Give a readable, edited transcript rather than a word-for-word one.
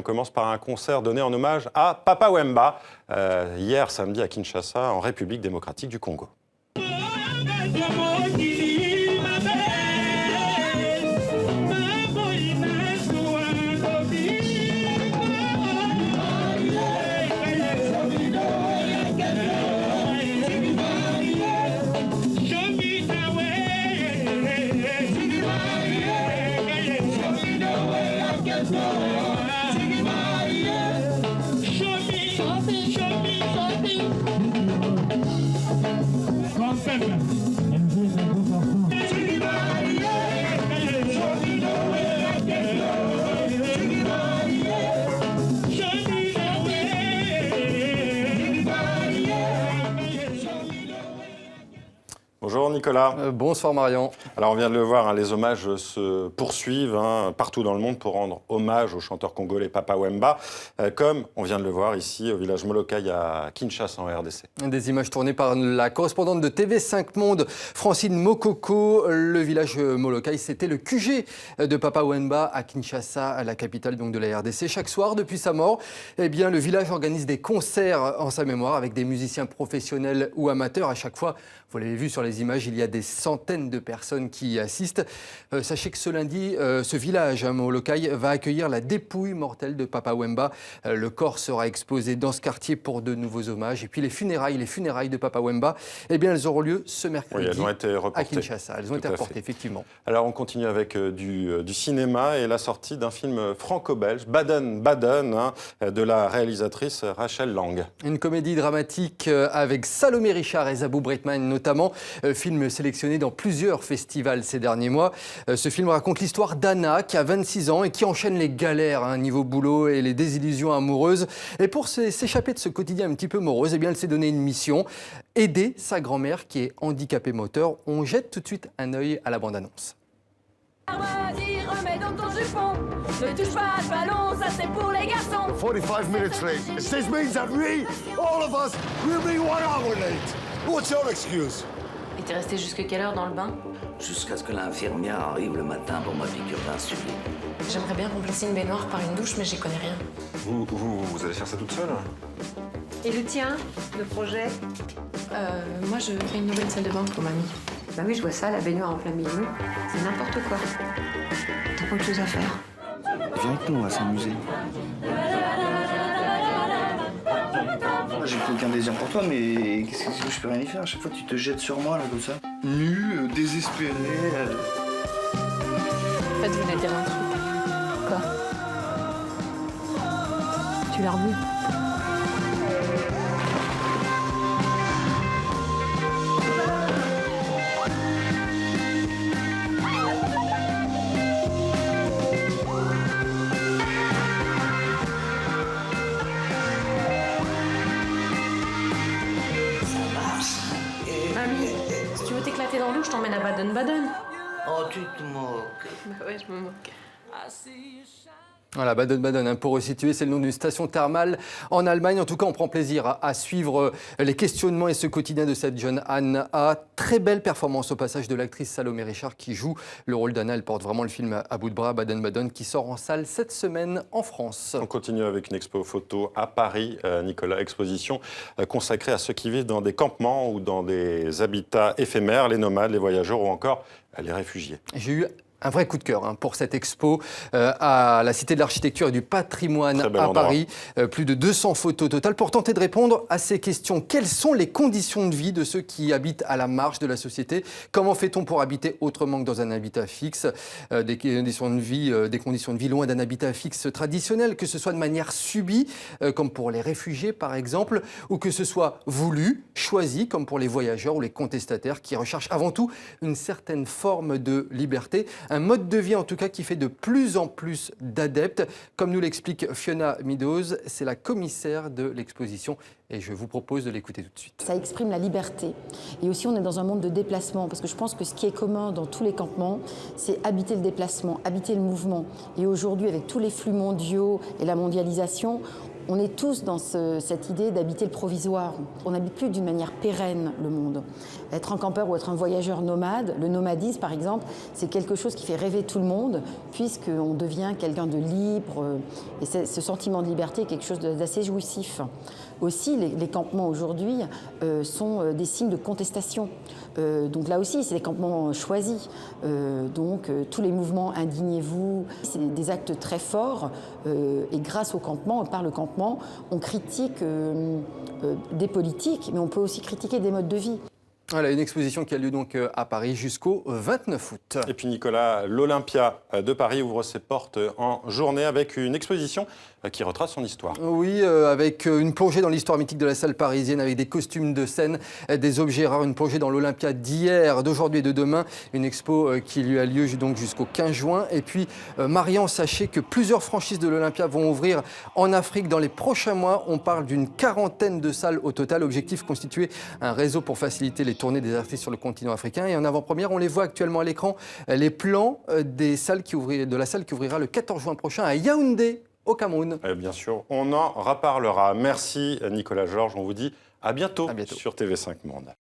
commence par un concert donné en hommage à Papa Wemba, hier samedi à Kinshasa, en République démocratique du Congo. Bonjour Nicolas. Bonsoir Marion. Alors on vient de le voir, les hommages se poursuivent partout dans le monde pour rendre hommage au chanteur congolais Papa Wemba, comme on vient de le voir ici au village Molokai à Kinshasa en RDC. Des images tournées par la correspondante de TV5 Monde, Francine Mokoko. Le village Molokai, c'était le QG de Papa Wemba à Kinshasa, la capitale donc de la RDC. Chaque soir, depuis sa mort, eh bien, le village organise des concerts en sa mémoire avec des musiciens professionnels ou amateurs. À chaque fois, vous l'avez vu sur les images, il y a des centaines de personnes qui y assistent. Sachez que ce lundi, ce village, Molokai, va accueillir la dépouille mortelle de Papa Wemba. Le corps sera exposé dans ce quartier pour de nouveaux hommages. Et puis les funérailles de Papa Wemba, eh bien, elles auront lieu ce mercredi. Oui, elles ont été reportées. À Kinshasa. Elles ont été reportées, effectivement. Alors on continue avec du cinéma et la sortie d'un film franco-belge, Baden-Baden, de la réalisatrice Rachel Lang. Une comédie dramatique avec Salomé Richard et Zabou Breitman notamment, film sélectionné dans plusieurs festivals ces derniers mois. Ce film raconte l'histoire d'Anna qui a 26 ans et qui enchaîne les galères niveau boulot et les désillusions amoureuses. Et pour s'échapper de ce quotidien un petit peu morose, eh bien, elle s'est donné une mission, aider sa grand-mère qui est handicapée moteur. On jette tout de suite un œil à la bande-annonce. Vas-y, remets dans ton jupon. Ne touche pas le ballon, ça c'est pour les garçons. 45 minutes late. This means that we, all of us, will be 1 hour late. What's your excuse? Et t'es resté jusqu'à quelle heure dans le bain? Jusqu'à ce que l'infirmière arrive le matin pour ma piqûre d'insuline. J'aimerais bien remplacer une baignoire par une douche, mais j'y connais rien. Vous allez faire ça toute seule? Et le tien, le projet? Moi, je fais une nouvelle salle de bain pour mamie. Bah oui, je vois ça, la baignoire en plein milieu. C'est n'importe quoi. T'as pas autre chose à faire? Viens avec nous, on va s'amuser. J'ai plus aucun désir pour toi, mais qu'est-ce que je peux rien y faire? À chaque fois, tu te jettes sur moi, là, comme ça. Nu, désespéré. En fait, je voulais dire un truc. Quoi? Tu l'as revu? Mamie, si tu veux t'éclater dans l'eau, je t'emmène à Baden-Baden. Oh, tu te moques. Bah ouais, je me moque. Voilà, Baden-Baden, pour resituer, c'est le nom d'une station thermale en Allemagne. En tout cas, on prend plaisir à suivre les questionnements et ce quotidien de cette jeune Anna. Très belle performance au passage de l'actrice Salomé Richard qui joue le rôle d'Anna. Elle porte vraiment le film à bout de bras, Baden-Baden, qui sort en salle cette semaine en France. On continue avec une expo photo à Paris, Nicolas, exposition consacrée à ceux qui vivent dans des campements ou dans des habitats éphémères, les nomades, les voyageurs ou encore les réfugiés. J'ai eu un vrai coup de cœur pour cette expo à la Cité de l'Architecture et du Patrimoine à Paris. Plus de 200 photos totales pour tenter de répondre à ces questions. Quelles sont les conditions de vie de ceux qui habitent à la marge de la société? Comment fait-on pour habiter autrement que dans un habitat fixe? Des conditions de vie loin d'un habitat fixe traditionnel, que ce soit de manière subie, comme pour les réfugiés par exemple, ou que ce soit voulu, choisi, comme pour les voyageurs ou les contestataires qui recherchent avant tout une certaine forme de liberté. Un mode de vie en tout cas qui fait de plus en plus d'adeptes. Comme nous l'explique Fiona Meadows, c'est la commissaire de l'exposition et je vous propose de l'écouter tout de suite. Ça exprime la liberté. Et aussi on est dans un monde de déplacement parce que je pense que ce qui est commun dans tous les campements, c'est habiter le déplacement, habiter le mouvement. Et aujourd'hui avec tous les flux mondiaux et la mondialisation, On est tous dans cette idée d'habiter le provisoire. On n'habite plus d'une manière pérenne le monde. Être un campeur ou être un voyageur nomade, le nomadisme par exemple, c'est quelque chose qui fait rêver tout le monde, puisqu'on devient quelqu'un de libre. Et ce sentiment de liberté est quelque chose d'assez jouissif. Aussi, les campements aujourd'hui sont des signes de contestation. Donc là aussi, c'est des campements choisis. Tous les mouvements indignez-vous, c'est des actes très forts. Et grâce au campement, par le campement, on critique des politiques, mais on peut aussi critiquer des modes de vie. Voilà, une exposition qui a lieu donc à Paris jusqu'au 29 août. Et puis Nicolas, l'Olympia de Paris ouvre ses portes en journée avec une exposition qui retrace son histoire. Oui, avec une plongée dans l'histoire mythique de la salle parisienne, avec des costumes de scène, des objets rares, une plongée dans l'Olympia d'hier, d'aujourd'hui et de demain. Une expo qui lui a lieu donc jusqu'au 15 juin. Et puis, Marian, sachez que plusieurs franchises de l'Olympia vont ouvrir en Afrique dans les prochains mois. On parle d'une quarantaine de salles au total. Objectif, constituer un réseau pour faciliter les tournées des artistes sur le continent africain. Et en avant-première, on les voit actuellement à l'écran, les plans de la salle qui ouvrira le 14 juin prochain à Yaoundé, au Cameroun. Et bien sûr, on en reparlera. Merci Nicolas Georges. On vous dit à bientôt. Sur TV5 Monde.